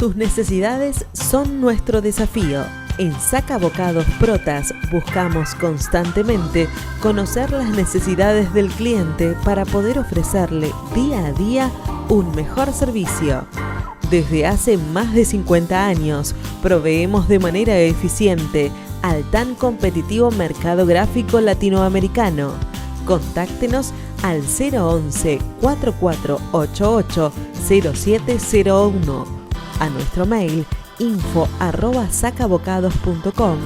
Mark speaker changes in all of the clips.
Speaker 1: Sus necesidades son nuestro desafío. En Saca Bocados Protas buscamos constantemente conocer las necesidades del cliente para poder ofrecerle día a día un mejor servicio. Desde hace más de 50 años proveemos de manera eficiente al tan competitivo mercado gráfico latinoamericano. Contáctenos al 011 4488 0701, a nuestro mail info@sacabocados.com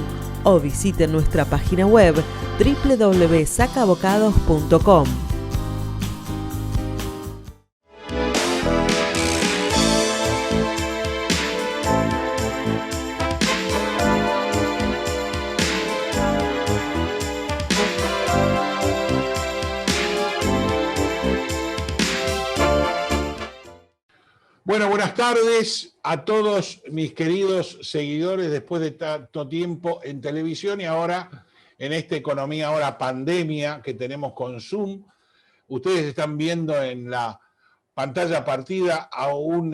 Speaker 1: o visite nuestra página web www.sacabocados.com.
Speaker 2: Bueno, buenas tardes a todos mis queridos seguidores después de tanto tiempo en televisión y ahora en esta economía, ahora pandemia que tenemos con Zoom. Ustedes están viendo en la pantalla partida a un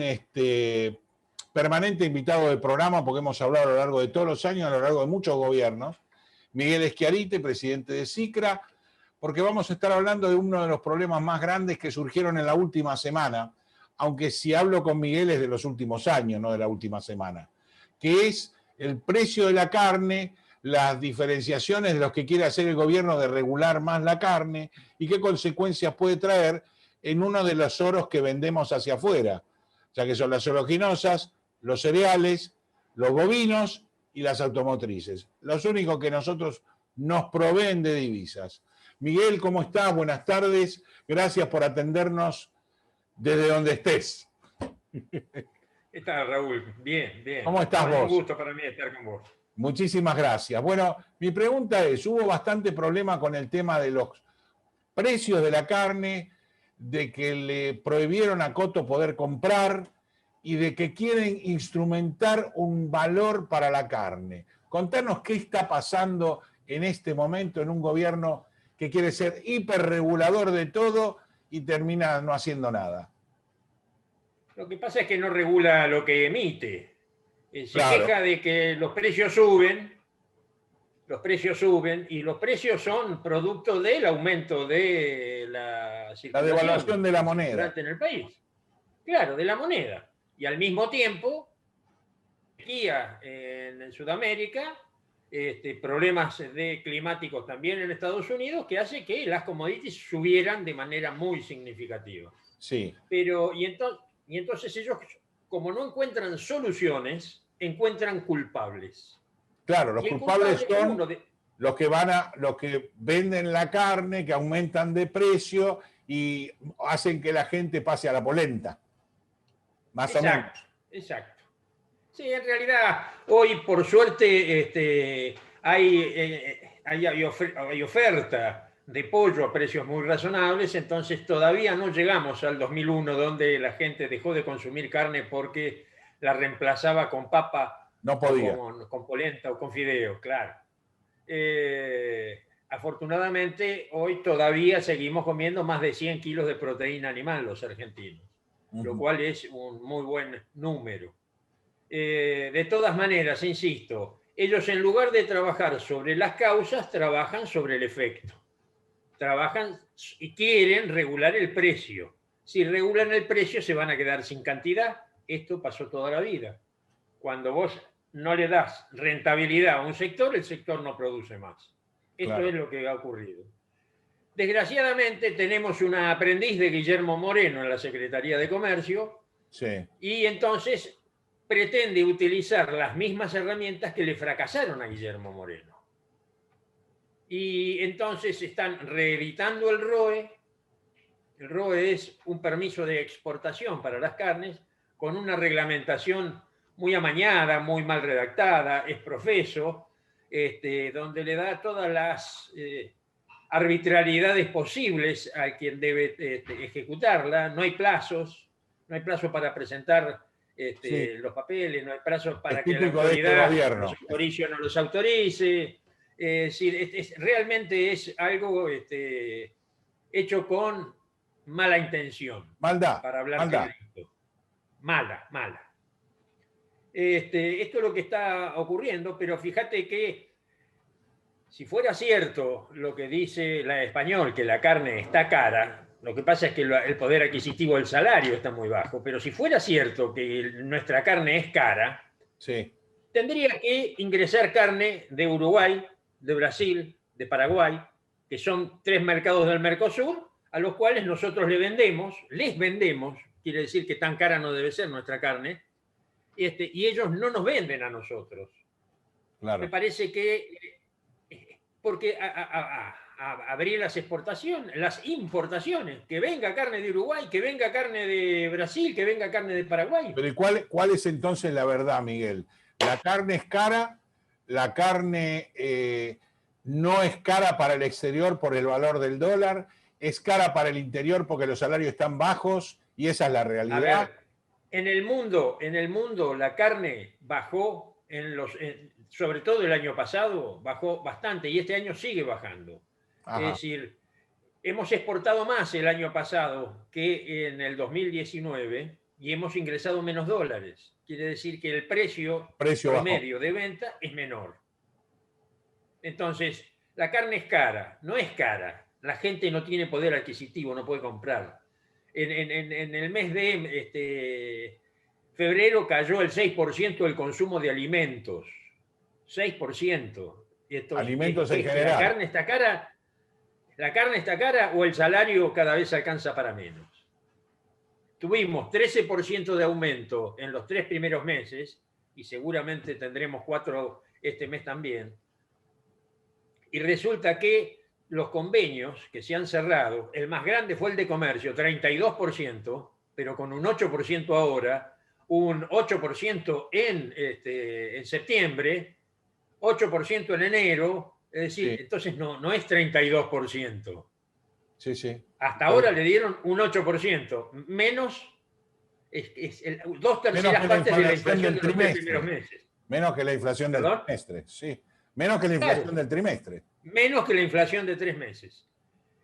Speaker 2: permanente invitado del programa, porque hemos hablado a lo largo de todos los años, a lo largo de muchos gobiernos, Miguel Schiaretti, presidente de SICRA, porque vamos a estar hablando de uno de los problemas más grandes que surgieron en la última semana, aunque si hablo con Miguel es de los últimos años, no de la última semana, que es el precio de la carne, las diferenciaciones de los que quiere hacer el gobierno de regular más la carne y qué consecuencias puede traer en uno de los oros que vendemos hacia afuera, ya que son las oleaginosas, los cereales, los bovinos y las automotrices, los únicos que nosotros nos proveen de divisas. Miguel, ¿cómo estás? Buenas tardes, gracias por atendernos desde donde estés.
Speaker 3: ¿Qué tal, Raúl? Bien, bien.
Speaker 2: ¿Cómo estás vos?
Speaker 3: Un gusto para mí estar con vos.
Speaker 2: Muchísimas gracias. Bueno, mi pregunta es, hubo bastante problema con el tema de los precios de la carne, de que le prohibieron a Coto poder comprar y de que quieren instrumentar un valor para la carne. Contanos qué está pasando en este momento en un gobierno que quiere ser hiperregulador de todo y termina no haciendo nada.
Speaker 3: Lo que pasa es que no regula lo que emite. Se
Speaker 2: Claro.
Speaker 3: queja de que los precios suben y los precios son producto del aumento de la
Speaker 2: devaluación de la moneda
Speaker 3: en el país. Claro, de la moneda. Y al mismo tiempo, aquí en Sudamérica, problemas climáticos también en Estados Unidos que hace que las commodities subieran de manera muy significativa.
Speaker 2: Sí.
Speaker 3: Y entonces ellos, como no encuentran soluciones, encuentran culpables.
Speaker 2: Claro, los culpables son los que venden la carne, que aumentan de precio y hacen que la gente pase a la polenta. Más o menos.
Speaker 3: Exacto. Sí, en realidad, hoy por suerte hay oferta de pollo a precios muy razonables, entonces todavía no llegamos al 2001 donde la gente dejó de consumir carne porque la reemplazaba con papa,
Speaker 2: no podía,
Speaker 3: con polenta o con fideo, claro. Afortunadamente hoy todavía seguimos comiendo más de 100 kilos de proteína animal los argentinos, lo cual es un muy buen número. De todas maneras, insisto, ellos en lugar de trabajar sobre las causas, trabajan sobre el efecto. Trabajan y quieren regular el precio. Si regulan el precio se van a quedar sin cantidad. Esto pasó toda la vida. Cuando vos no le das rentabilidad a un sector, el sector no produce más. Esto es lo que ha ocurrido. Desgraciadamente tenemos una aprendiz de Guillermo Moreno en la Secretaría de Comercio, y entonces pretende utilizar las mismas herramientas que le fracasaron a Guillermo Moreno. Y entonces están reeditando el ROE. El ROE es un permiso de exportación para las carnes con una reglamentación muy amañada, muy mal redactada, es profeso, donde le da todas las arbitrariedades posibles a quien debe ejecutarla. No hay plazos, no hay plazo para presentar los papeles, no hay plazos para que la autoridad los autorice o no los autorice. Realmente es algo hecho con mala intención.
Speaker 2: Maldad.
Speaker 3: Para hablar clarito. Mala. Esto es lo que está ocurriendo, pero fíjate que si fuera cierto lo que dice la español, que la carne está cara, lo que pasa es que el poder adquisitivo del salario está muy bajo, pero si fuera cierto que nuestra carne es cara,
Speaker 2: Sí,
Speaker 3: tendría que ingresar carne de Uruguay, de Brasil, de Paraguay, que son 3 mercados del Mercosur, a los cuales nosotros les vendemos, quiere decir que tan cara no debe ser nuestra carne, y ellos no nos venden a nosotros. Me
Speaker 2: claro.
Speaker 3: parece que, porque abrir las exportaciones, las importaciones, que venga carne de Uruguay, que venga carne de Brasil, que venga carne de Paraguay.
Speaker 2: Pero ¿y cuál es entonces la verdad, Miguel? La carne es cara, la carne no es cara para el exterior por el valor del dólar, es cara para el interior porque los salarios están bajos y esa es la
Speaker 3: A
Speaker 2: realidad.
Speaker 3: ver, en el mundo la carne bajó, sobre todo el año pasado, bajó bastante y este año sigue bajando.
Speaker 2: Ajá.
Speaker 3: Es decir, hemos exportado más el año pasado que en el 2019 y hemos ingresado menos dólares. Quiere decir que el precio promedio de venta es menor. Entonces, la carne es cara, no es cara. La gente no tiene poder adquisitivo, no puede comprar. En el mes de febrero cayó el 6% del consumo de alimentos. 6%.
Speaker 2: Alimentos en general.
Speaker 3: ¿La carne está cara o el salario cada vez alcanza para menos? Tuvimos 13% de aumento en los 3 primeros meses y seguramente tendremos 4 este mes también. Y resulta que los convenios que se han cerrado, el más grande fue el de comercio, 32%, pero con un 8% ahora, un 8% en septiembre, 8% en enero, es decir, sí. Entonces no es 32%.
Speaker 2: Sí, sí.
Speaker 3: Hasta ahora le dieron un 8%, menos 2/3 partes de la inflación de los 3 primeros meses.
Speaker 2: Menos que la inflación del trimestre, sí. Menos que la inflación del trimestre.
Speaker 3: Menos que la inflación de 3 meses.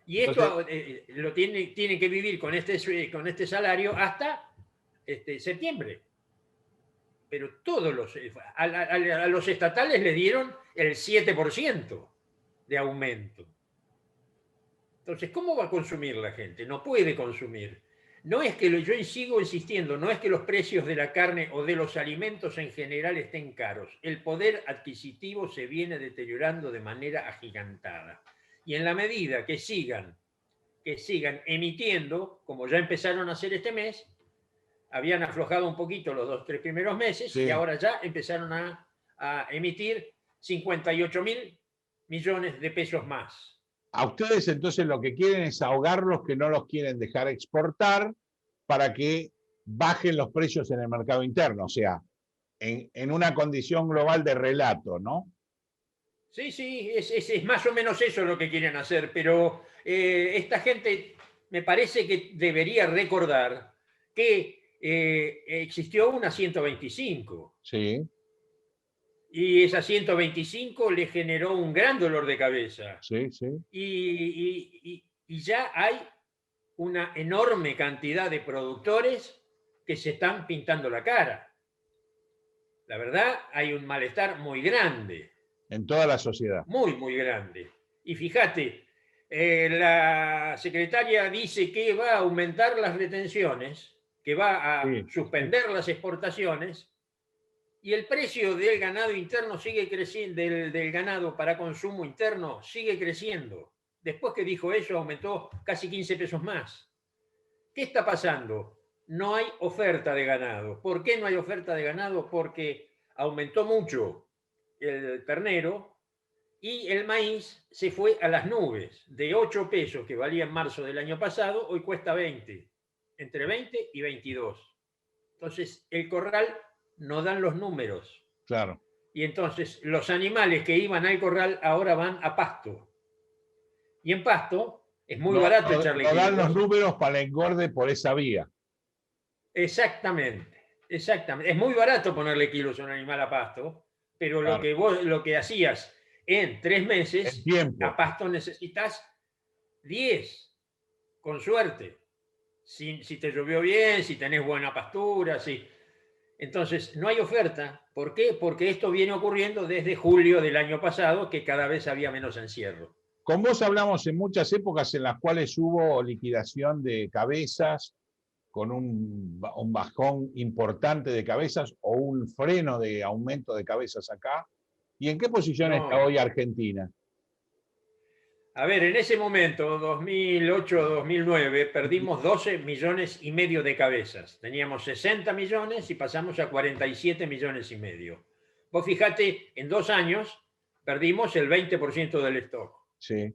Speaker 3: Y esto lo tiene que vivir con este salario hasta septiembre. Pero todos a los estatales le dieron el 7% de aumento. Entonces, ¿cómo va a consumir la gente? No puede consumir. No es que yo sigo insistiendo, no es que los precios de la carne o de los alimentos en general estén caros. El poder adquisitivo se viene deteriorando de manera agigantada. Y en la medida que sigan emitiendo, como ya empezaron a hacer este mes, habían aflojado un poquito los 2-3 primeros meses, sí. Y ahora ya empezaron a emitir 58.000 millones de pesos más.
Speaker 2: A ustedes entonces lo que quieren es ahogarlos, que no los quieren dejar exportar para que bajen los precios en el mercado interno, o sea, en una condición global de relato, ¿no?
Speaker 3: Sí, es más o menos eso lo que quieren hacer, pero esta gente me parece que debería recordar que existió una 125.
Speaker 2: Sí.
Speaker 3: Y esa 125 le generó un gran dolor de cabeza.
Speaker 2: Sí, sí.
Speaker 3: Y ya hay una enorme cantidad de productores que se están pintando la cara. La verdad, hay un malestar muy grande.
Speaker 2: En toda la sociedad.
Speaker 3: Muy, muy grande. Y fíjate, la secretaria dice que va a aumentar las retenciones, que va a suspender las exportaciones, y el precio del ganado interno sigue creciendo, del ganado para consumo interno sigue creciendo. Después que dijo eso, aumentó casi 15 pesos más. ¿Qué está pasando? No hay oferta de ganado. ¿Por qué no hay oferta de ganado? Porque aumentó mucho el ternero y el maíz se fue a las nubes. De 8 pesos que valía en marzo del año pasado, hoy cuesta 20. Entre 20 y 22. Entonces, el corral no dan los números.
Speaker 2: Claro.
Speaker 3: Y entonces los animales que iban al corral ahora van a pasto. Y en pasto es muy barato echarle
Speaker 2: kilos. No dan los números para el engorde por esa vía.
Speaker 3: Exactamente. Es muy barato ponerle kilos a un animal a pasto, pero claro. lo que hacías en 3 meses, a pasto necesitas 10, con suerte. Si te llovió bien, si tenés buena pastura, si... Entonces, no hay oferta. ¿Por qué? Porque esto viene ocurriendo desde julio del año pasado, que cada vez había menos encierro.
Speaker 2: Con vos hablamos en muchas épocas en las cuales hubo liquidación de cabezas, con un bajón importante de cabezas o un freno de aumento de cabezas acá. ¿Y en qué posición está
Speaker 3: No.
Speaker 2: hoy Argentina?
Speaker 3: A ver, en ese momento, 2008-2009, perdimos 12 millones y medio de cabezas. Teníamos 60 millones y pasamos a 47 millones y medio. Vos fijate, en 2 años perdimos el 20% del stock.
Speaker 2: Sí.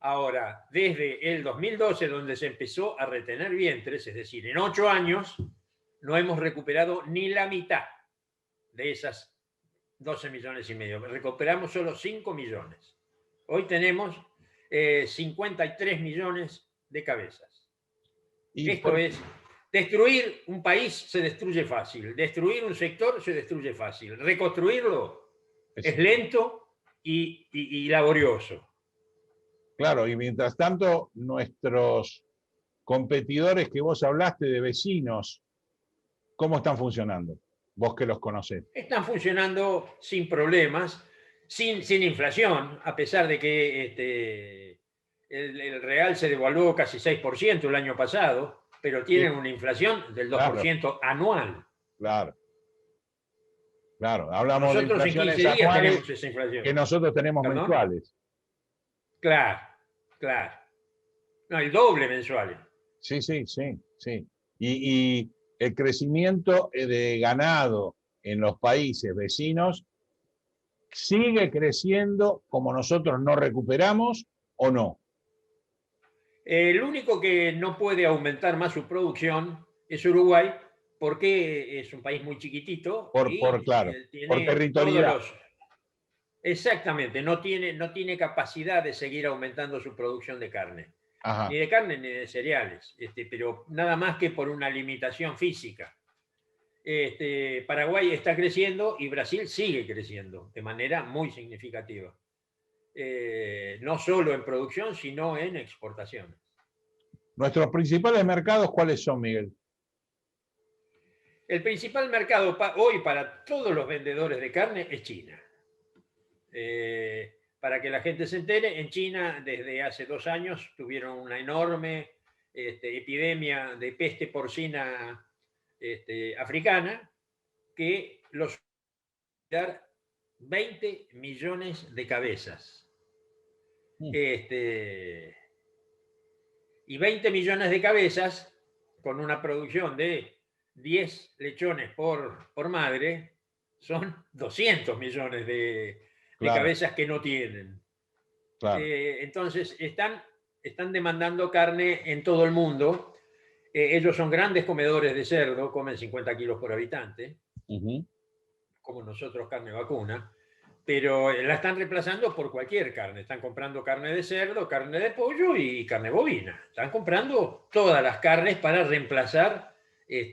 Speaker 3: Ahora, desde el 2012, donde se empezó a retener vientres, es decir, en 8 años, no hemos recuperado ni la mitad de esas 12 millones y medio. Recuperamos solo 5 millones. Hoy tenemos 53 millones de cabezas. Esto es, destruir un país se destruye fácil, destruir un sector se destruye fácil, reconstruirlo es lento y laborioso.
Speaker 2: Claro, y mientras tanto, nuestros competidores que vos hablaste de vecinos, ¿cómo están funcionando? Vos que los conocés.
Speaker 3: Están funcionando sin problemas, sin inflación, a pesar de que el real se devaluó casi 6% el año pasado, pero tienen una inflación del 2% anual.
Speaker 2: Claro. Claro, hablamos
Speaker 3: Nosotros
Speaker 2: de
Speaker 3: en 15
Speaker 2: inflaciones
Speaker 3: días
Speaker 2: anuales
Speaker 3: tenemos esa inflación.
Speaker 2: que nosotros tenemos
Speaker 3: ¿Perdón?
Speaker 2: mensuales.
Speaker 3: Claro, claro. No, el doble mensuales.
Speaker 2: Sí. Y el crecimiento de ganado en los países vecinos sigue creciendo como nosotros no recuperamos o no.
Speaker 3: El único que no puede aumentar más su producción es Uruguay, porque es un país muy chiquitito
Speaker 2: Claro,
Speaker 3: tiene
Speaker 2: por territorialidad.
Speaker 3: Exactamente, no tiene capacidad de seguir aumentando su producción de carne.
Speaker 2: Ajá.
Speaker 3: Ni de carne ni de cereales, pero nada más que por una limitación física. Paraguay está creciendo y Brasil sigue creciendo de manera muy significativa. No solo en producción, sino en exportaciones.
Speaker 2: ¿Nuestros principales mercados cuáles son, Miguel?
Speaker 3: El principal mercado hoy para todos los vendedores de carne es China. Para que la gente se entere, en China desde hace 2 años tuvieron una enorme epidemia de peste porcina africana que los dar 20 millones de cabezas. Y 20 millones de cabezas con una producción de 10 lechones por madre son 200 millones de cabezas que no tienen. Claro. Entonces están demandando carne en todo el mundo. Ellos son grandes comedores de cerdo, comen 50 kilos por habitante, como nosotros carne vacuna, pero la están reemplazando por cualquier carne. Están comprando carne de cerdo, carne de pollo y carne bovina. Están comprando todas las carnes para reemplazar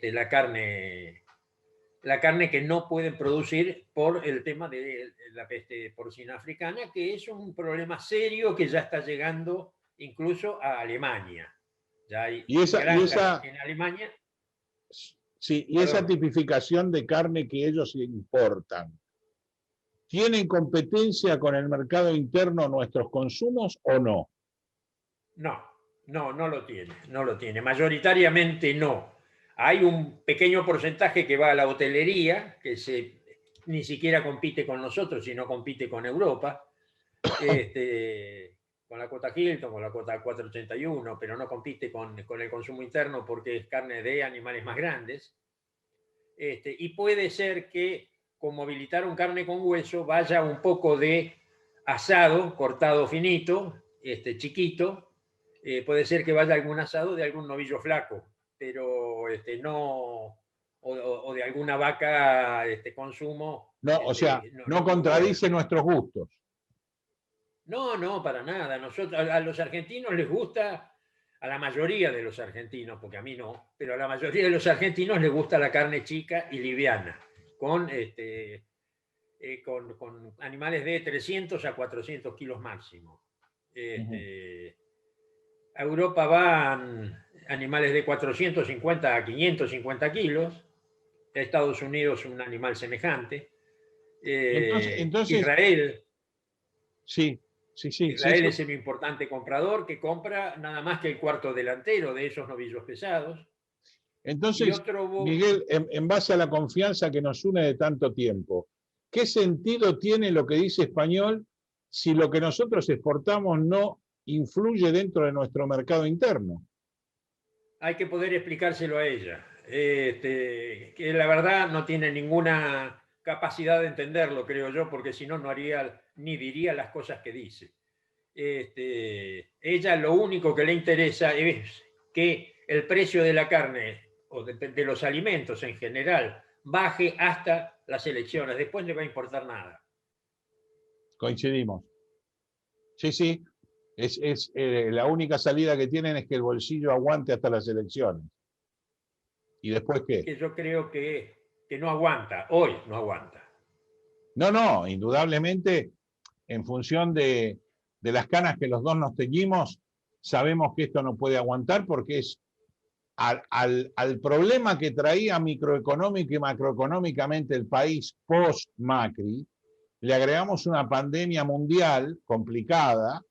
Speaker 3: la carne que no pueden producir por el tema de la peste porcina africana, que es un problema serio que ya está llegando incluso a Alemania. Ya hay granjas en Alemania.
Speaker 2: Sí, y esa tipificación de carne que ellos importan, ¿tienen competencia con el mercado interno nuestros consumos o no?
Speaker 3: No lo tiene, no lo tiene. Mayoritariamente no. Hay un pequeño porcentaje que va a la hotelería, que ni siquiera compite con nosotros, sino compite con Europa, con la cuota Hilton, con la cuota 481, pero no compite con el consumo interno porque es carne de animales más grandes. Y puede ser que, como habilitaron carne con hueso, vaya un poco de asado, cortado finito, chiquito. Puede ser que vaya algún asado de algún novillo flaco, pero no, o de alguna vaca consumo.
Speaker 2: No, o sea, no contradice nuestros gustos.
Speaker 3: No, para nada. A los argentinos les gusta, a la mayoría de los argentinos, porque a mí no, pero a la mayoría de los argentinos les gusta la carne chica y liviana, con animales de 300 a 400 kilos máximo. A Europa van animales de 450 a 550 kilos Estados Unidos un animal semejante.
Speaker 2: Entonces,
Speaker 3: Israel,
Speaker 2: sí, sí, sí, sí,
Speaker 3: Israel
Speaker 2: sí.
Speaker 3: es el importante comprador que compra nada más que el cuarto delantero de esos novillos pesados. Y
Speaker 2: Entonces,
Speaker 3: otro,
Speaker 2: Miguel, en base a la confianza que nos une de tanto tiempo, ¿qué sentido tiene lo que dice Español si lo que nosotros exportamos no influye dentro de nuestro mercado interno?
Speaker 3: hay que poder explicárselo a ella, que la verdad no tiene ninguna capacidad de entenderlo, creo yo, porque si no, no haría ni diría las cosas que dice. Ella lo único que le interesa es que el precio de la carne o de los alimentos en general baje hasta las elecciones. Después no le va a importar nada.
Speaker 2: Coincidimos. Sí, sí. La única salida que tienen es que el bolsillo aguante hasta las elecciones. ¿Y después qué?
Speaker 3: Que yo creo que no aguanta, hoy no aguanta.
Speaker 2: No, no, indudablemente, en función de las canas que los dos nos teñimos, sabemos que esto no puede aguantar porque es al problema que traía microeconómico y macroeconómicamente el país post-Macri, le agregamos una pandemia mundial complicada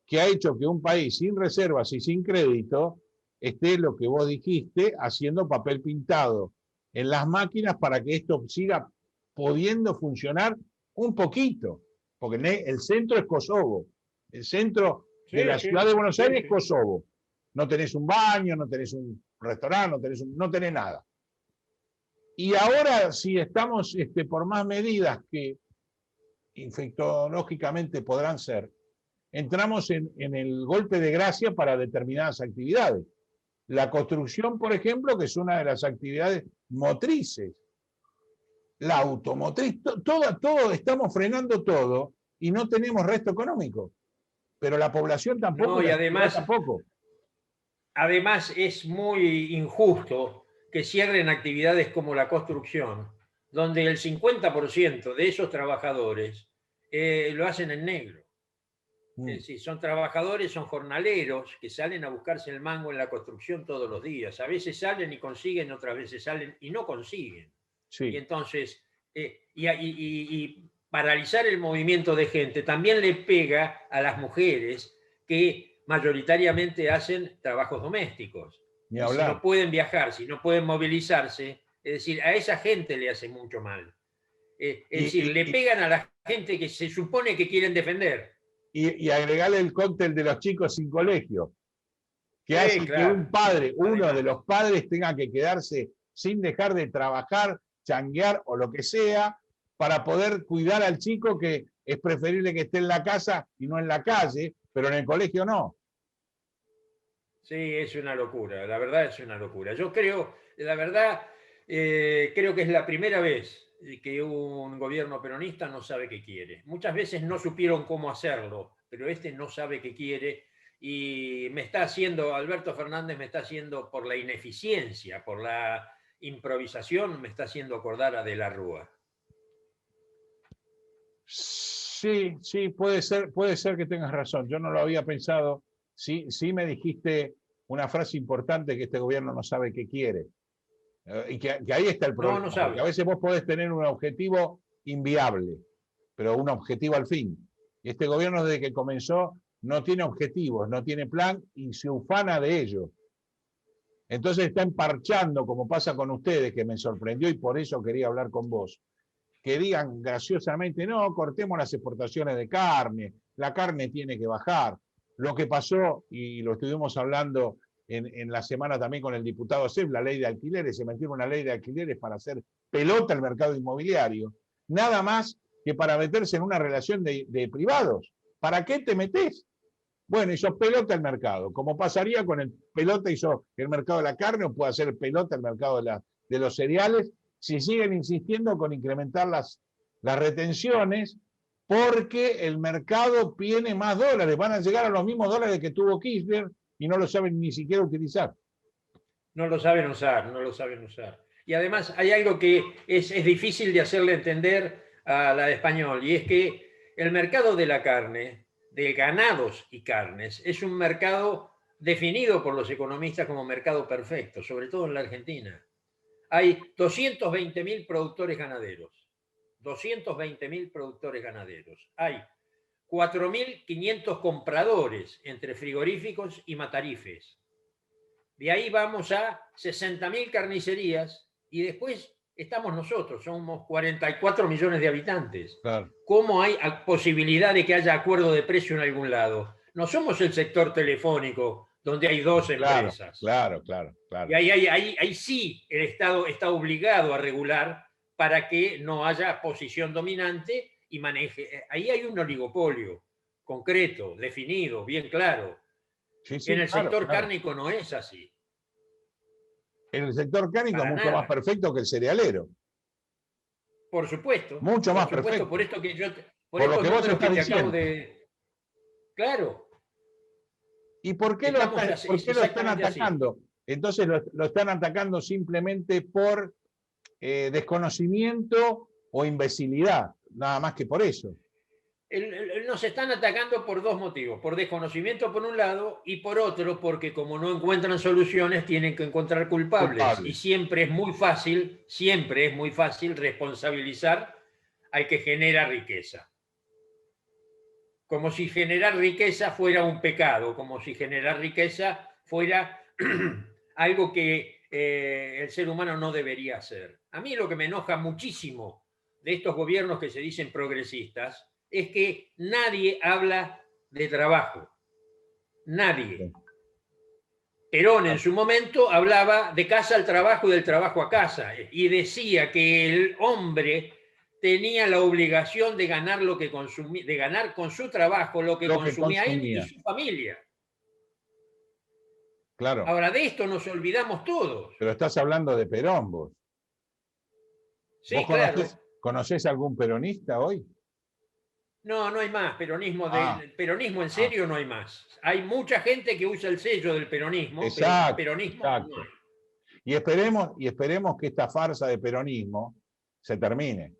Speaker 2: que ha hecho que un país sin reservas y sin crédito esté, lo que vos dijiste, haciendo papel pintado en las máquinas para que esto siga pudiendo funcionar un poquito, porque el centro es Kosovo, el centro de la ciudad de Buenos Aires es Kosovo. No tenés un baño, no tenés un restaurante, no tenés nada. Y ahora, si estamos por más medidas que infectológicamente podrán ser, entramos en el golpe de gracia para determinadas actividades. La construcción, por ejemplo, que es una de las actividades motrices. La automotriz, todo, estamos frenando todo y no tenemos resto económico. Pero la población tampoco,
Speaker 3: No, y
Speaker 2: la sociedad
Speaker 3: además,
Speaker 2: tampoco.
Speaker 3: además es muy injusto que cierren actividades como la construcción, donde el 50% de esos trabajadores lo hacen en negro. Es decir, son trabajadores, son jornaleros que salen a buscarse el mango en la construcción todos los días. A veces salen y consiguen, otras veces salen y no consiguen.
Speaker 2: Sí.
Speaker 3: Y entonces, y paralizar el movimiento de gente también le pega a las mujeres que mayoritariamente hacen trabajos domésticos.
Speaker 2: Ni
Speaker 3: y si
Speaker 2: hablar.
Speaker 3: no pueden viajar, si no pueden movilizarse, es decir, a esa gente le hace mucho mal. Es decir, le pegan a la gente que se supone que quieren defender.
Speaker 2: Y agregarle el cóctel de los chicos sin colegio, que
Speaker 3: Sí,
Speaker 2: hace
Speaker 3: claro.
Speaker 2: que un padre, uno
Speaker 3: Además,
Speaker 2: de los padres tenga que quedarse sin dejar de trabajar, changuear o lo que sea, para poder cuidar al chico, que es preferible que esté en la casa y no en la calle, pero en el colegio no.
Speaker 3: sí, es una locura, la verdad es una locura. Yo creo, la verdad, creo que es la primera vez que un gobierno peronista no sabe qué quiere. Muchas veces no supieron cómo hacerlo, pero este no sabe qué quiere y me está haciendo, Alberto Fernández me está haciendo, por la ineficiencia, por la improvisación, me está haciendo acordar a De la Rúa.
Speaker 2: Sí, sí, puede ser que tengas razón. Yo no lo había pensado. Sí, sí me dijiste una frase importante, que este gobierno no sabe qué quiere. Y que ahí está el problema.
Speaker 3: No sabe.
Speaker 2: Porque a veces vos podés tener un objetivo inviable, pero un objetivo al fin. Y este gobierno, desde que comenzó, no tiene objetivos, no tiene plan y se ufana de ello. Entonces está emparchando, como pasa con ustedes, que me sorprendió y por eso quería hablar con vos. Que digan graciosamente, no, cortemos las exportaciones de carne, la carne tiene que bajar. Lo que pasó, y lo estuvimos hablando en la semana también con el diputado Sepp, la ley de alquileres, se metió una ley de alquileres para hacer pelota el mercado inmobiliario, nada más que para meterse en una relación de privados. ¿Para qué te metés? Bueno, hizo pelota el mercado, como pasaría con el pelota hizo el mercado de la carne, o puede hacer pelota el mercado de los cereales, si siguen insistiendo con incrementar las retenciones, porque el mercado tiene más dólares, van a llegar a los mismos dólares que tuvo Kirchner y no lo saben ni siquiera utilizar.
Speaker 3: No lo saben usar, no lo saben usar. Y además hay algo que es difícil de hacerle entender a la de Español, y es que el mercado de la carne, de ganados y carnes, es un mercado definido por los economistas como mercado perfecto, sobre todo en la Argentina. Hay 220.000 productores ganaderos. 220.000 productores ganaderos. Hay 4.500 compradores entre frigoríficos y matarifes. De ahí vamos a 60.000 carnicerías y después estamos nosotros, somos 44 millones de habitantes.
Speaker 2: Claro.
Speaker 3: ¿Cómo hay posibilidad de que haya acuerdo de precio en algún lado? No somos el sector telefónico, donde hay dos empresas.
Speaker 2: Claro.
Speaker 3: Y ahí sí el Estado está obligado a regular para que no haya posición dominante y maneje. Ahí hay un oligopolio concreto, definido, bien claro.
Speaker 2: Sí,
Speaker 3: En el sector
Speaker 2: claro.
Speaker 3: cárnico no es así.
Speaker 2: En el sector cárnico es mucho más perfecto que el cerealero.
Speaker 3: Por supuesto.
Speaker 2: Mucho más perfecto.
Speaker 3: Por esto que yo...
Speaker 2: Por lo que vos estás diciendo.
Speaker 3: Claro.
Speaker 2: ¿Y por qué lo están atacando? Así. Entonces lo están atacando simplemente por desconocimiento o imbecilidad, nada más que por eso.
Speaker 3: Nos están atacando por dos motivos, por desconocimiento por un lado y por otro porque como no encuentran soluciones tienen que encontrar culpables. Y siempre es muy fácil responsabilizar al que genera riqueza. Como si generar riqueza fuera un pecado, como si generar riqueza fuera algo que el ser humano no debería hacer. A mí lo que me enoja muchísimo de estos gobiernos que se dicen progresistas es que nadie habla de trabajo. Nadie. Perón en su momento hablaba de casa al trabajo y del trabajo a casa y decía que el hombre tenía la obligación de ganar lo que consumía, de ganar con su trabajo lo que consumía él y su familia.
Speaker 2: Claro.
Speaker 3: Ahora de esto nos olvidamos todos.
Speaker 2: Pero estás hablando de Perón, vos.
Speaker 3: Sí,
Speaker 2: ¿Vos
Speaker 3: claro.
Speaker 2: ¿Conocés algún peronista hoy?
Speaker 3: No, no hay más. Peronismo en serio no hay más. Hay mucha gente que usa el sello del peronismo,
Speaker 2: exacto,
Speaker 3: pero peronismo
Speaker 2: exacto.
Speaker 3: no hay.
Speaker 2: Y esperemos que esta farsa de peronismo se termine.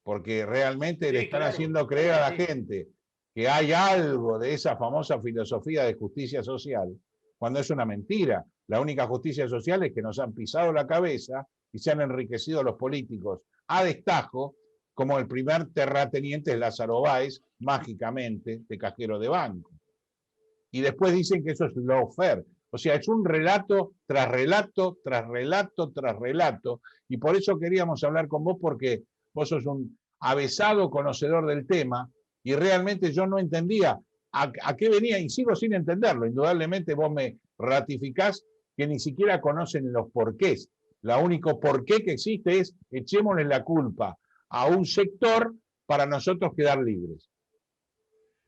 Speaker 2: Porque realmente le están haciendo creer a la gente que hay algo de esa famosa filosofía de justicia social, cuando es una mentira. La única justicia social es que nos han pisado la cabeza y se han enriquecido los políticos a destajo, como el primer terrateniente es Lázaro Báez, mágicamente, de cajero de banco. Y después dicen que eso es lawfare. O sea, es un relato tras relato, tras relato, tras relato. Y por eso queríamos hablar con vos, porque vos sos un avesado conocedor del tema y realmente yo no entendía a qué venía y sigo sin entenderlo. Indudablemente vos me ratificás que ni siquiera conocen los porqués. La único porqué que existe es echémosle la culpa a un sector para nosotros quedar libres.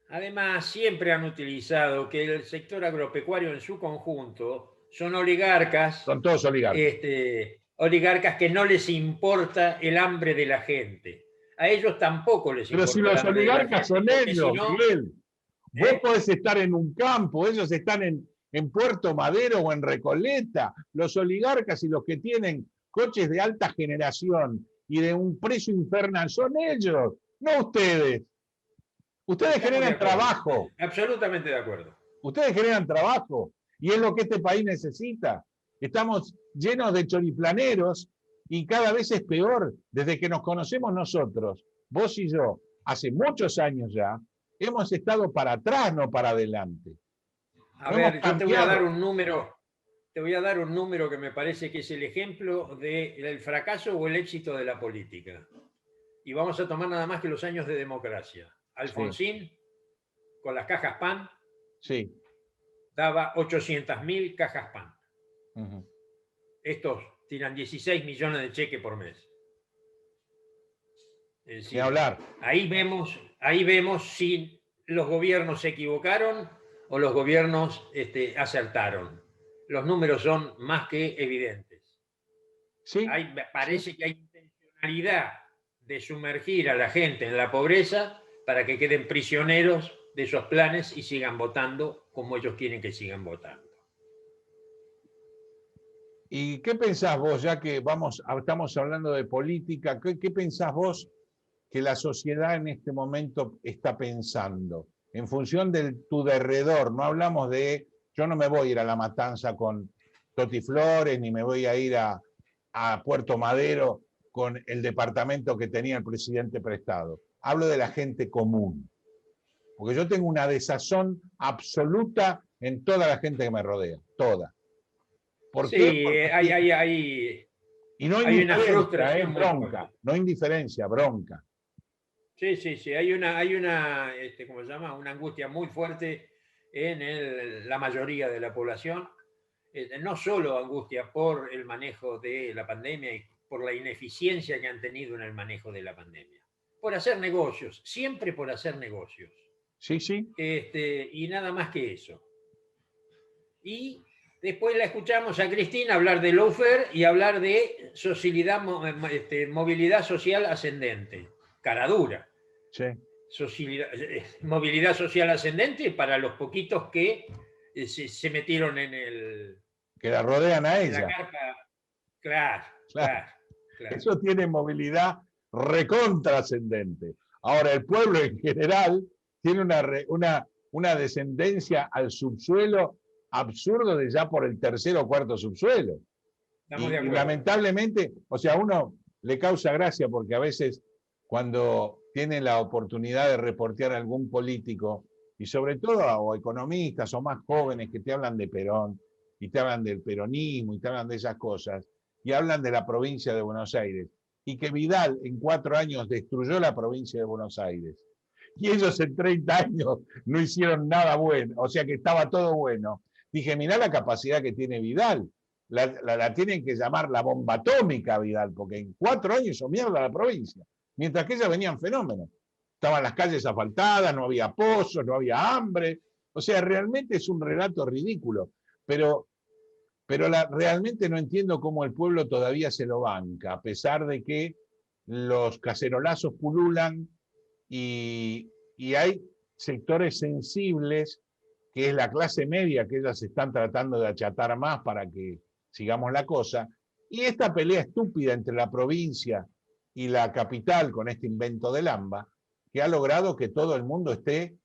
Speaker 3: Además, siempre han utilizado que el sector agropecuario en su conjunto son oligarcas.
Speaker 2: Son todos oligarcas.
Speaker 3: Oligarcas que no les importa el hambre de la gente. A ellos tampoco les importa.
Speaker 2: Pero si los oligarcas son ellos, Miguel. Vos podés estar en un campo, ellos están en Puerto Madero o en Recoleta. Los oligarcas y los que tienen coches de alta generación y de un precio infernal son ellos, no ustedes. Ustedes generan trabajo.
Speaker 3: Absolutamente de acuerdo.
Speaker 2: Ustedes generan trabajo y es lo que este país necesita. Estamos llenos de choriplaneros y cada vez es peor. Desde que nos conocemos nosotros, vos y yo, hace muchos años ya, hemos estado para atrás, no para adelante.
Speaker 3: A ver, yo te voy a dar un número. Te voy a dar un número que me parece que es el ejemplo del fracaso o el éxito de la política. Y vamos a tomar nada más que los años de democracia. Alfonsín, con las cajas PAN, daba 800.000 cajas PAN. Estos tiran 16 millones de cheques por mes. Es decir,
Speaker 2: hablar.
Speaker 3: Ahí vemos si los gobiernos se equivocaron o los gobiernos acertaron. Los números son más que evidentes.
Speaker 2: Sí.
Speaker 3: Parece que hay intencionalidad de sumergir a la gente en la pobreza para que queden prisioneros de esos planes y sigan votando como ellos quieren que sigan votando.
Speaker 2: ¿Y qué pensás vos, ya que estamos hablando de política, qué pensás vos que la sociedad en este momento está pensando? En función de tu derredor, no hablamos de, yo no me voy a ir a La Matanza con Toti Flores, ni me voy a ir a a Puerto Madero con el departamento que tenía el presidente prestado. Hablo de la gente común. Porque yo tengo una desazón absoluta en toda la gente que me rodea. Toda. ¿Por qué?
Speaker 3: Sí,
Speaker 2: Porque y no
Speaker 3: hay una
Speaker 2: indiferencia,
Speaker 3: frustración muy
Speaker 2: bronca.
Speaker 3: fuerte.
Speaker 2: No indiferencia, bronca.
Speaker 3: Sí, sí, sí. Hay una, ¿cómo se llama? Una angustia muy fuerte en la mayoría de la población. No solo angustia por el manejo de la pandemia y por la ineficiencia que han tenido en el manejo de la pandemia. Por hacer negocios, siempre por hacer negocios.
Speaker 2: Sí, sí.
Speaker 3: Y nada más que eso. Y después la escuchamos a Cristina hablar de lawfare y hablar de movilidad social ascendente. Cara dura.
Speaker 2: Sí.
Speaker 3: Movilidad social ascendente para los poquitos que se metieron
Speaker 2: Que la rodean a
Speaker 3: en la
Speaker 2: ella.
Speaker 3: carpa. Claro, claro, claro.
Speaker 2: Eso tiene movilidad recontrascendente. Ahora, el pueblo en general tiene una descendencia al subsuelo absurdo de ya por el tercer o cuarto subsuelo.
Speaker 3: Estamos de
Speaker 2: Y
Speaker 3: acuerdo.
Speaker 2: lamentablemente, o sea, a uno le causa gracia porque a veces cuando tiene la oportunidad de reportear a algún político, y sobre todo o economistas o más jóvenes que te hablan de Perón, y te hablan del peronismo, y te hablan de esas cosas, y hablan de la provincia de Buenos Aires, y que Vidal en 4 años destruyó la provincia de Buenos Aires, y ellos en 30 años no hicieron nada bueno, o sea que estaba todo bueno. Dije, mirá la capacidad que tiene Vidal, la tienen que llamar la bomba atómica Vidal, porque en 4 años hizo mierda la provincia, mientras que ellas venían fenómenos. Estaban las calles asfaltadas, no había pozos, no había hambre, o sea, realmente es un relato ridículo, pero realmente no entiendo cómo el pueblo todavía se lo banca, a pesar de que los cacerolazos pululan y hay sectores sensibles, que es la clase media, que ellas están tratando de achatar más para que sigamos la cosa, y esta pelea estúpida entre la provincia y la capital con este invento del AMBA, que ha logrado que todo el mundo esté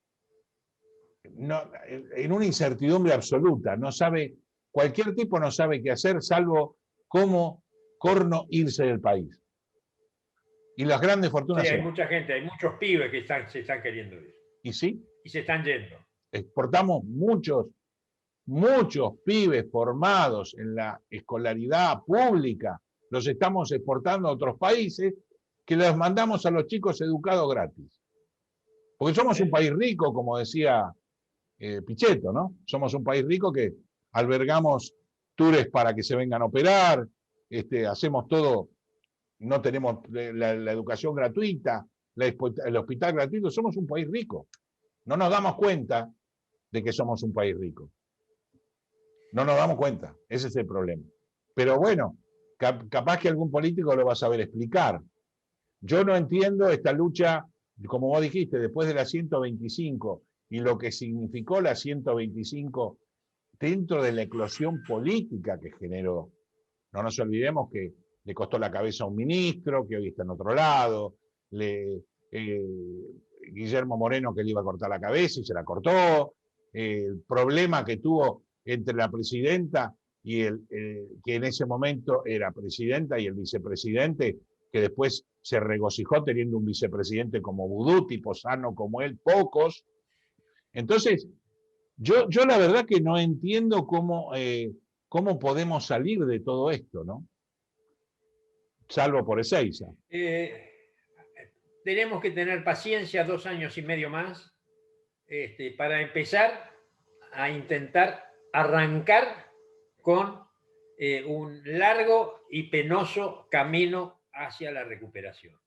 Speaker 2: en una incertidumbre absoluta, no sabe, cualquier tipo no sabe qué hacer, salvo cómo corno irse del país. Y las grandes fortunas...
Speaker 3: Sí, hay mucha gente, hay muchos pibes que se están queriendo ir.
Speaker 2: Y sí.
Speaker 3: Y se están yendo.
Speaker 2: Exportamos muchos pibes formados en la escolaridad pública, los estamos exportando a otros países, que los mandamos a los chicos educados gratis. Porque somos un país rico, como decía Pichetto, ¿no? Somos un país rico que albergamos tours para que se vengan a operar, hacemos todo, no tenemos la educación gratuita, el hospital gratuito, somos un país rico. No nos damos cuenta de que somos un país rico. No nos damos cuenta, ese es el problema. Pero bueno, capaz que algún político lo va a saber explicar. Yo no entiendo esta lucha, como vos dijiste, después de la 125 y lo que significó la 125 dentro de la eclosión política que generó. No nos olvidemos que le costó la cabeza a un ministro, que hoy está en otro lado, Guillermo Moreno que le iba a cortar la cabeza y se la cortó, el problema que tuvo entre la presidenta y que en ese momento era presidenta y el vicepresidente, que después se regocijó teniendo un vicepresidente como Vudú, tipo sano como él, pocos. Entonces, yo la verdad que no entiendo cómo podemos salir de todo esto, ¿no? Salvo por Ezeiza.
Speaker 3: Tenemos que tener paciencia 2 años y medio más para empezar a intentar arrancar con un largo y penoso camino hacia la recuperación.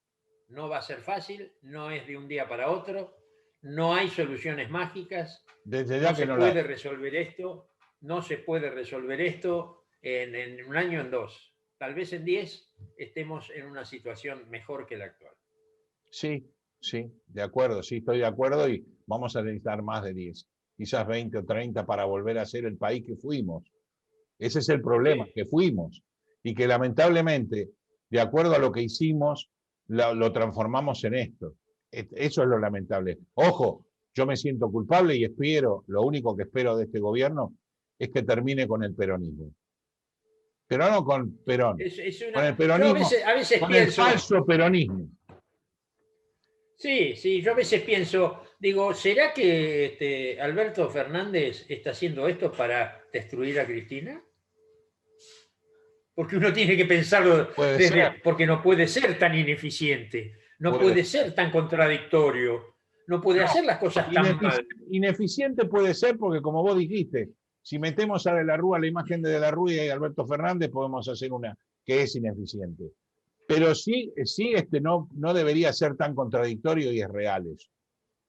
Speaker 3: No va a ser fácil, no es de un día para otro, no hay soluciones mágicas,
Speaker 2: Desde ya
Speaker 3: no se puede resolver esto, no se puede resolver esto en 1 año, en 2. Tal vez en 10 estemos en una situación mejor que la actual.
Speaker 2: Sí, de acuerdo, sí, estoy de acuerdo y vamos a necesitar más de 10, quizás 20 o 30 para volver a ser el país que fuimos. Ese es el problema, que fuimos y que lamentablemente, de acuerdo a lo que hicimos, lo transformamos en esto. Eso es lo lamentable. Ojo, yo me siento culpable y espero, lo único que espero de este gobierno es que termine con el peronismo. pero no con Perón, con el
Speaker 3: Yo
Speaker 2: peronismo,
Speaker 3: a veces
Speaker 2: con el
Speaker 3: pienso,
Speaker 2: falso peronismo.
Speaker 3: sí, yo a veces pienso, digo, ¿será que Alberto Fernández está haciendo esto para destruir a Cristina? Porque uno tiene que pensarlo
Speaker 2: Puede ser,
Speaker 3: porque no puede ser tan ineficiente, no
Speaker 2: puede
Speaker 3: puede
Speaker 2: ser.
Speaker 3: ser tan contradictorio, no puede
Speaker 2: No,
Speaker 3: hacer las cosas tan mal.
Speaker 2: ineficiente puede ser porque, como vos dijiste, si metemos a De la Rúa, la imagen de la Rúa y Alberto Fernández, podemos hacer una que es ineficiente. Pero sí, no debería ser tan contradictorio y es real eso.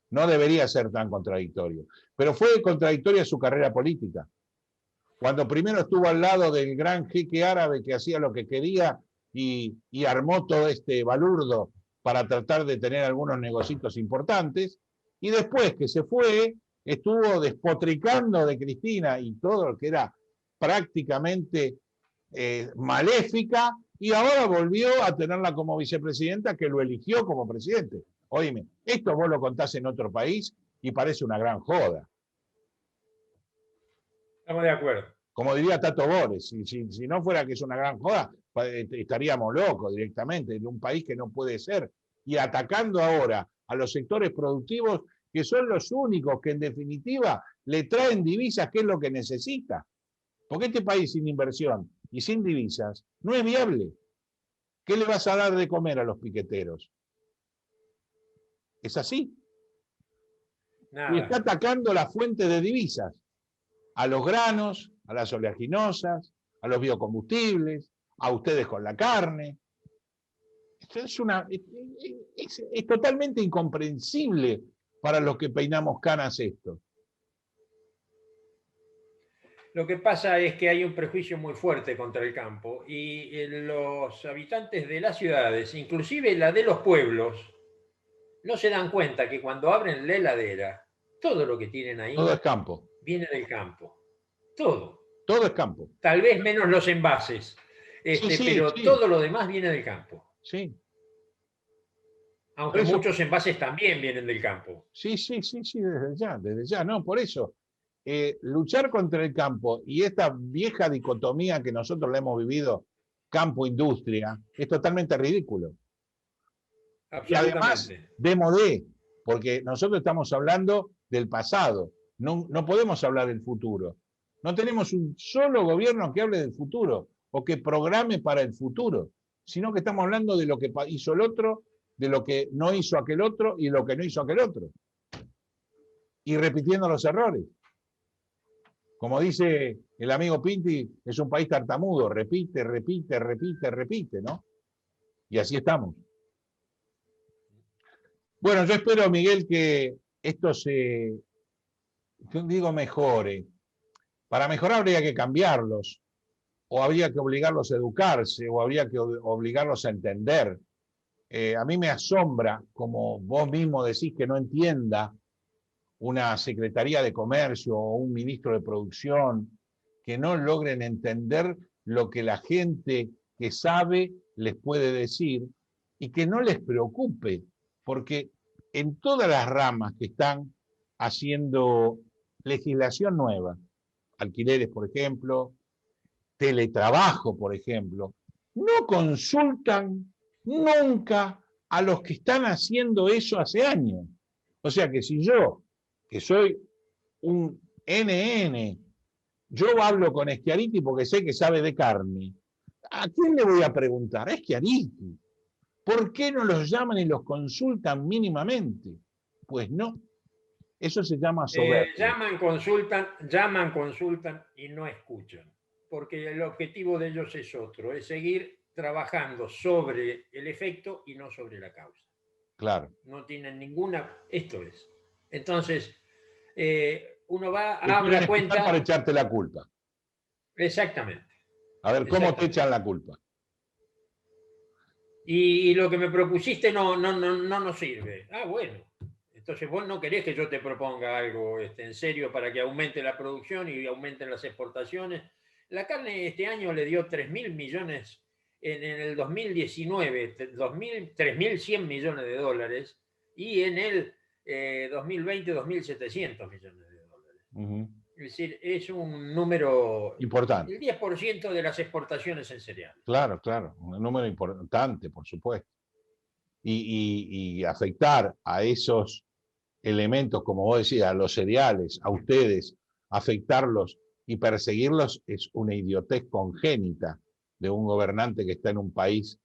Speaker 2: No debería ser tan contradictorio. Pero fue contradictoria su carrera política. Cuando primero estuvo al lado del gran jeque árabe que hacía lo que quería y armó todo este balurdo para tratar de tener algunos negocios importantes, y después que se fue, estuvo despotricando de Cristina y todo lo que era prácticamente maléfica, y ahora volvió a tenerla como vicepresidenta, que lo eligió como presidente. Oíme, esto vos lo contás en otro país y parece una gran joda.
Speaker 3: Estamos de acuerdo.
Speaker 2: Como diría Tato Bores, si no fuera que es una gran joda, estaríamos locos directamente en un país que no puede ser. Y atacando ahora a los sectores productivos, que son los únicos que en definitiva le traen divisas, que es lo que necesita. Porque este país sin inversión y sin divisas no es viable. ¿Qué le vas a dar de comer a los piqueteros? Es así. Y está
Speaker 3: Nada.
Speaker 2: atacando la fuente de divisas, a los granos, a las oleaginosas, a los biocombustibles, a ustedes con la carne. Es totalmente incomprensible para los que peinamos canas esto.
Speaker 3: Lo que pasa es que hay un prejuicio muy fuerte contra el campo y los habitantes de las ciudades, inclusive la de los pueblos, no se dan cuenta que cuando abren la heladera, todo lo que tienen ahí
Speaker 2: Todo es campo.
Speaker 3: viene del campo. Todo.
Speaker 2: Todo es campo.
Speaker 3: Tal vez menos los envases,
Speaker 2: Sí,
Speaker 3: pero
Speaker 2: sí.
Speaker 3: todo lo demás viene del campo.
Speaker 2: Sí.
Speaker 3: Aunque muchos envases también vienen del campo.
Speaker 2: Sí, desde ya. No, por eso. Luchar contra el campo y esta vieja dicotomía que nosotros la hemos vivido, campo-industria, es totalmente ridículo. Y además, de modé, porque nosotros estamos hablando del pasado, no podemos hablar del futuro. No tenemos un solo gobierno que hable del futuro o que programe para el futuro, sino que estamos hablando de lo que hizo el otro, de lo que no hizo aquel otro y lo que no hizo aquel otro. Y repitiendo los errores. Como dice el amigo Pinti, es un país tartamudo, repite, ¿no? Y así estamos. Bueno, yo espero, Miguel, que esto mejore. Para mejorar habría que cambiarlos, o habría que obligarlos a educarse, o habría que obligarlos a entender. A mí me asombra, como vos mismo decís, que no entienda una Secretaría de Comercio o un ministro de Producción, que no logren entender lo que la gente que sabe les puede decir y que no les preocupe, porque en todas las ramas que están haciendo legislación nueva, alquileres, por ejemplo, teletrabajo, por ejemplo, no consultan nunca a los que están haciendo eso hace años. O sea que si yo, que soy un NN, yo hablo con Schiaretti porque sé que sabe de carne, ¿a quién le voy a preguntar? A Schiaretti. ¿Por qué no los llaman y los consultan mínimamente? Pues no. Eso se llama soberbia.
Speaker 3: Llaman, consultan y no escuchan. Porque el objetivo de ellos es otro, es seguir trabajando sobre el efecto y no sobre la causa.
Speaker 2: Claro.
Speaker 3: No tienen ninguna... Esto es. Entonces, uno va a dar cuenta...
Speaker 2: Para echarte la culpa.
Speaker 3: Exactamente.
Speaker 2: A ver, ¿cómo te echan la culpa?
Speaker 3: Y lo que me propusiste no nos sirve. Ah, bueno. Entonces vos no querés que yo te proponga algo en serio para que aumente la producción y aumenten las exportaciones. La carne este año le dio 3.000 millones, en el 2019, 3.100 millones de dólares, y en el 2020, 2.700 millones de dólares. Es decir, es un número
Speaker 2: Importante.
Speaker 3: el 10% de las exportaciones en cereales.
Speaker 2: Claro, claro, un número importante, por supuesto. Y afectar a esos elementos, como vos decías, a los cereales, a ustedes, afectarlos y perseguirlos es una idiotez congénita de un gobernante que está en un país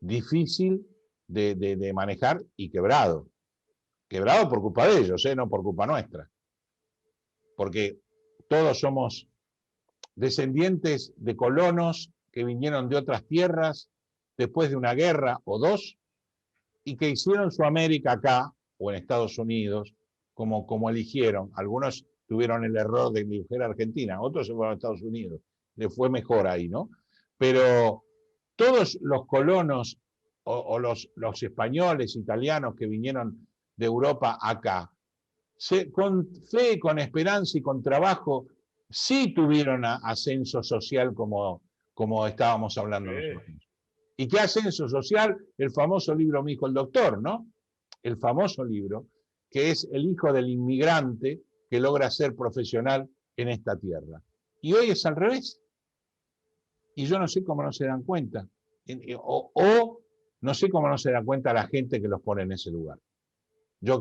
Speaker 2: difícil de manejar y quebrado. Quebrado por culpa de ellos, no por culpa nuestra. Porque todos somos descendientes de colonos que vinieron de otras tierras después de una guerra o dos y que hicieron su América acá o en Estados Unidos como eligieron. Algunos tuvieron el error de elegir a Argentina, otros se fueron a Estados Unidos. Le fue mejor ahí, ¿no? Pero todos los colonos o los españoles, italianos que vinieron de Europa acá, con fe, con esperanza y con trabajo, sí tuvieron ascenso social como estábamos hablando nosotros. ¿Y qué ascenso social? El famoso libro Mi hijo el doctor, ¿no? El famoso libro, que es el hijo del inmigrante que logra ser profesional en esta tierra. Y hoy es al revés. Y yo no sé cómo no se dan cuenta. O no sé cómo no se da cuenta la gente que los pone en ese lugar. Yo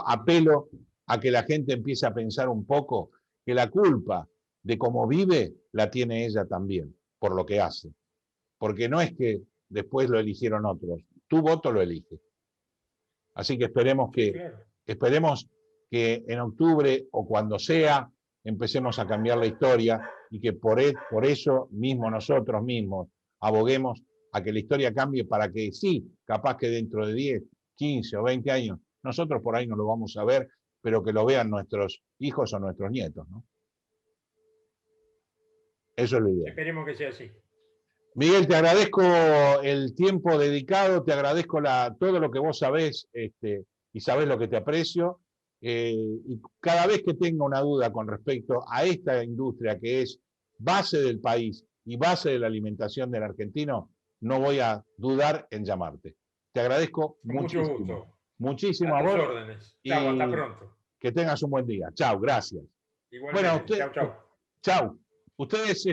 Speaker 2: apelo a que la gente empiece a pensar un poco que la culpa de cómo vive la tiene ella también, por lo que hace. Porque no es que después lo eligieron otros, tu voto lo elige. Así que esperemos que en octubre o cuando sea empecemos a cambiar la historia y que por eso mismo nosotros mismos aboguemos a que la historia cambie para que sí, capaz que dentro de 10, 15 o 20 años, nosotros por ahí no lo vamos a ver, pero que lo vean nuestros hijos o nuestros nietos, ¿no? Eso es lo ideal.
Speaker 3: Esperemos que sea así.
Speaker 2: Miguel, te agradezco el tiempo dedicado, te agradezco todo lo que vos sabés y sabés lo que te aprecio. Y cada vez que tenga una duda con respecto a esta industria que es base del país y base de la alimentación del argentino, no voy a dudar en llamarte. Te agradezco muchísimo.
Speaker 3: Mucho gusto.
Speaker 2: Muchísimo
Speaker 3: a
Speaker 2: vos.
Speaker 3: tus órdenes. Chao, hasta pronto.
Speaker 2: Que tengas un buen día. Chao, gracias.
Speaker 3: Igualmente.
Speaker 2: Bueno,
Speaker 3: Chao.
Speaker 2: Chao. Ustedes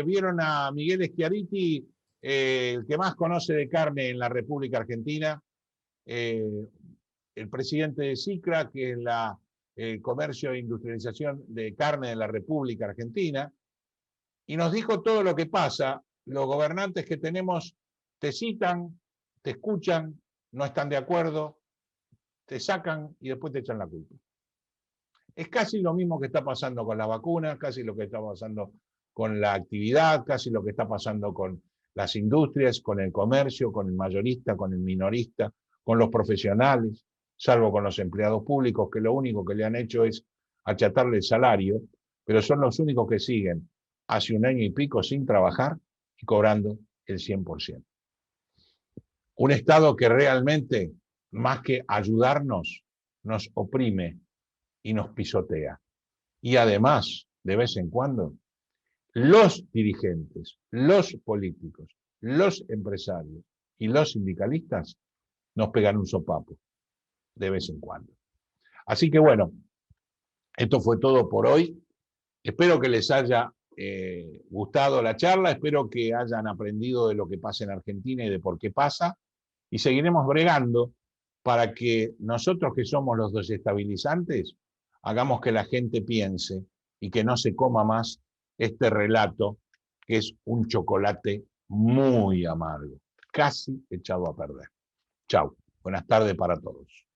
Speaker 2: vieron a Miguel Schiaretti, el que más conoce de carne en la República Argentina, el presidente de SICRA, que es el comercio e industrialización de carne de la República Argentina, y nos dijo todo lo que pasa. Los gobernantes que tenemos te citan, te escuchan, no están de acuerdo, te sacan y después te echan la culpa. Es casi lo mismo que está pasando con la vacuna, casi lo que está pasando con la actividad, casi lo que está pasando con las industrias, con el comercio, con el mayorista, con el minorista, con los profesionales, salvo con los empleados públicos, que lo único que le han hecho es achatarle el salario, pero son los únicos que siguen hace un año y pico sin trabajar y cobrando el 100%. Un Estado que realmente, más que ayudarnos, nos oprime y nos pisotea. Y además, de vez en cuando, los dirigentes, los políticos, los empresarios y los sindicalistas nos pegan un sopapo, de vez en cuando. Así que bueno, esto fue todo por hoy. Espero que les haya gustado la charla, espero que hayan aprendido de lo que pasa en Argentina y de por qué pasa, y seguiremos bregando para que nosotros que somos los desestabilizantes, hagamos que la gente piense y que no se coma más este relato que es un chocolate muy amargo, casi echado a perder. Chau, buenas tardes para todos.